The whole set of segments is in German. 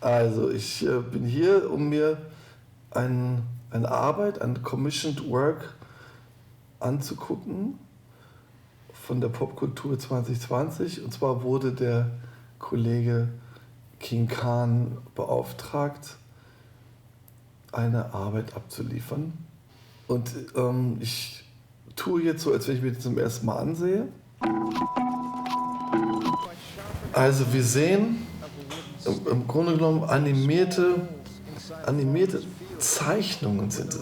Also, ich bin hier, um mir eine Arbeit, ein Commissioned Work anzugucken von der Popkultur 2020. Und zwar wurde der Kollege King Khan beauftragt, eine Arbeit abzuliefern. Und ich tue jetzt so, als wenn ich mir das zum ersten Mal ansehe. Also wir sehen im Grunde genommen animierte Zeichnungen sind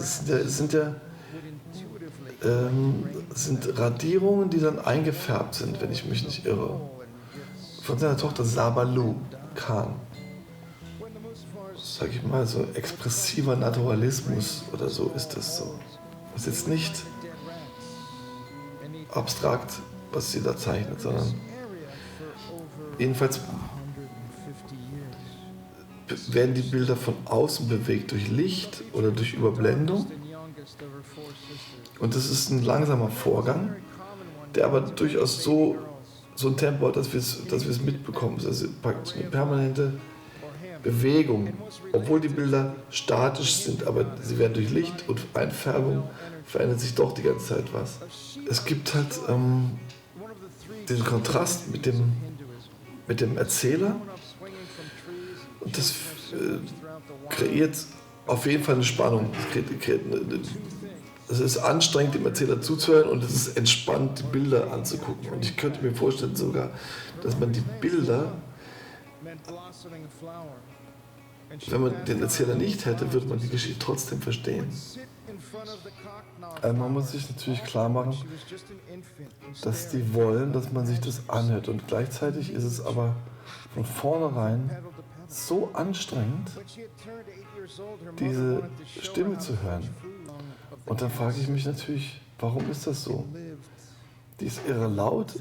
Radierungen, die dann eingefärbt sind, wenn ich mich nicht irre. Von seiner Tochter Sabalu Khan. Sag ich mal, so expressiver Naturalismus oder so ist das so. Das ist jetzt nicht abstrakt, was sie da zeichnet, sondern jedenfalls werden die Bilder von außen bewegt durch Licht oder durch Überblendung. Und das ist ein langsamer Vorgang, der aber durchaus so ein Tempo hat, dass wir es mitbekommen. Also praktisch eine permanente Bewegung, obwohl die Bilder statisch sind, aber sie werden durch Licht und Einfärbung verändert sich doch die ganze Zeit was. Es gibt halt den Kontrast mit dem Erzähler und das kreiert auf jeden Fall eine Spannung. Es ist anstrengend, dem Erzähler zuzuhören und es ist entspannt, die Bilder anzugucken. Und ich könnte mir vorstellen sogar, dass man die Bilder, wenn man den Erzähler nicht hätte, würde man die Geschichte trotzdem verstehen. Man muss sich natürlich klar machen, dass die wollen, dass man sich das anhört. Und gleichzeitig ist es aber von vornherein so anstrengend, diese Stimme zu hören. Und dann frage ich mich natürlich, warum ist das so? Die ist irre laut,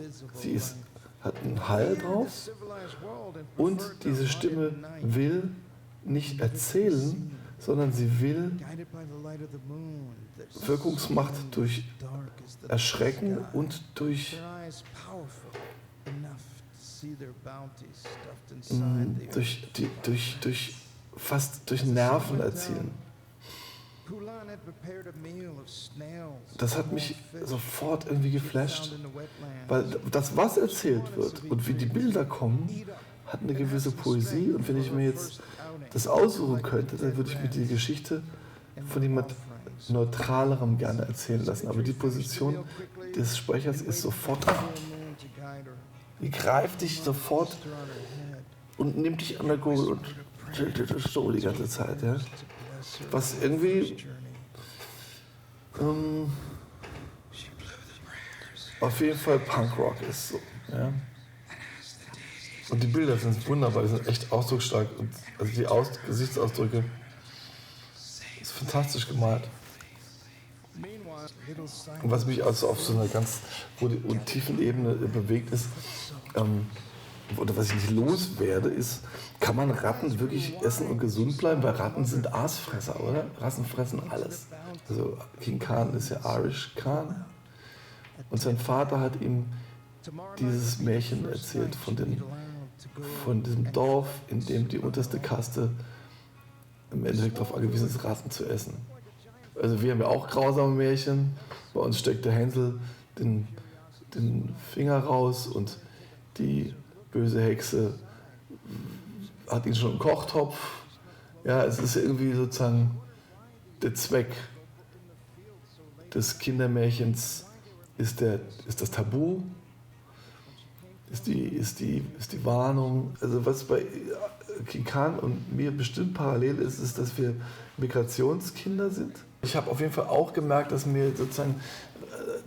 hat einen Hall drauf und diese Stimme will nicht erzählen, sondern sie will Wirkungsmacht durch Erschrecken und durch fast durch Nerven erzielen. Das hat mich sofort irgendwie geflasht, weil das, was erzählt wird und wie die Bilder kommen, hat eine gewisse Poesie. Und wenn ich mir jetzt das aussuchen könnte, dann würde ich mir die Geschichte von jemand Neutralerem gerne erzählen lassen. Aber die Position des Sprechers ist sofort, die greift dich sofort und nimmt dich an der Gurgel und chillt dir das so die ganze Zeit. Ja? Was irgendwie auf jeden Fall Punkrock ist. So, ja? Und die Bilder sind wunderbar, die sind echt ausdrucksstark. Und also die Gesichtsausdrücke ist fantastisch gemalt. Und was mich also auf so einer ganz tiefen Ebene bewegt ist, oder was ich nicht loswerde, ist, kann man Ratten wirklich essen und gesund bleiben? Weil Ratten sind Aasfresser, oder? Ratten fressen alles. Also King Khan ist ja Irish Khan. Und sein Vater hat ihm dieses Märchen erzählt von diesem Dorf, in dem die unterste Kaste im Endeffekt darauf angewiesen ist, Ratten zu essen. Also wir haben ja auch grausame Märchen. Bei uns steckt der Hänsel den Finger raus und die böse Hexe hat ihn schon im Kochtopf. Ja, es ist irgendwie sozusagen der Zweck des Kindermärchens ist das Tabu, ist die Warnung. Also was bei King Khan und mir bestimmt parallel ist, ist, dass wir Migrationskinder sind. Ich habe auf jeden Fall auch gemerkt, dass mir sozusagen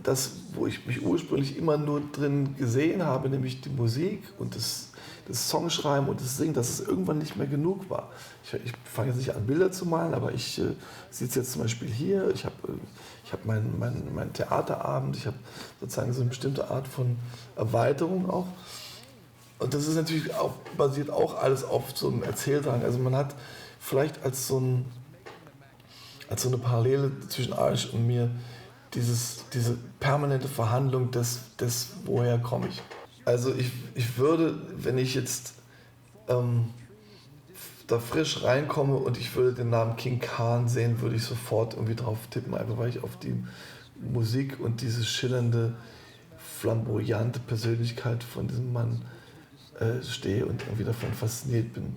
das, wo ich mich ursprünglich immer nur drin gesehen habe, nämlich die Musik und das Songschreiben und das Singen, dass es irgendwann nicht mehr genug war. Ich fange jetzt nicht an, Bilder zu malen, aber ich sitze jetzt zum Beispiel hier, ich hab meinen Theaterabend, ich habe sozusagen so eine bestimmte Art von Erweiterung auch. Und das ist natürlich auch, basiert auch alles auf so einem Erzähldrang. Also man hat vielleicht als so eine Parallele zwischen Irish und mir diese permanente Verhandlung des woher komme ich. Also ich würde, wenn ich jetzt da frisch reinkomme und ich würde den Namen King Khan sehen, würde ich sofort irgendwie drauf tippen, einfach weil ich auf die Musik und diese schillernde, flamboyante Persönlichkeit von diesem Mann stehe und irgendwie davon fasziniert bin.